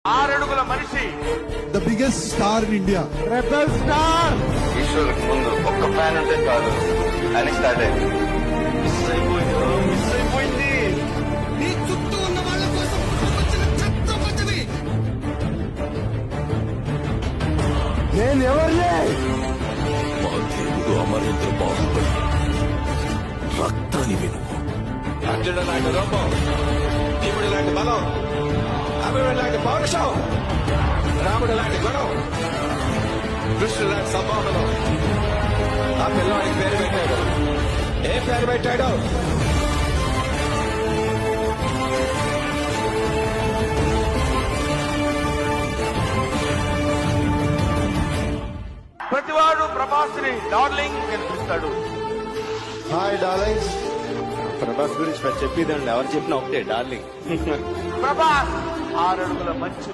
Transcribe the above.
6 అడుగుల మనిషి, the biggest star in India, rebel star. ఈశ్వరుకు ముందు ఒక్క ఫ్యాన్ ఉంటే చాలు అని స్టార్ట్ అయింది. మిస్ అయిపోయింది. నీ చుట్టూ ఉన్న వాళ్ళ కోసం వచ్చిన ఛత్రపతివి. నేను ఎవరిని? మా దేవుడు అమరేంద్ర బాహుబలి, రక్తాన్ని విను. అర్జునుడు లాంటి రూపం, భీముడు లాంటి బలం, అభిమన్యుడు లాంటి పౌరుషం, రాముడు లాంటి గుణం, కృష్ణుడు లాంటి సంభావనలు. ఆ పిల్లవాడికి పేరు పెట్టాడు. ఏ పేరు పెట్టాడు? ప్రతివాడు ప్రభాస్ ని డార్లింగ్ కనిపిస్తాడు. Hi darlings. ప్రభాస్ గురించి చెప్పేదండి, ఎవరు చెప్పినా ఒకటే డార్లింగ్. ప్రభాస్ 6 అడుగుల మంచి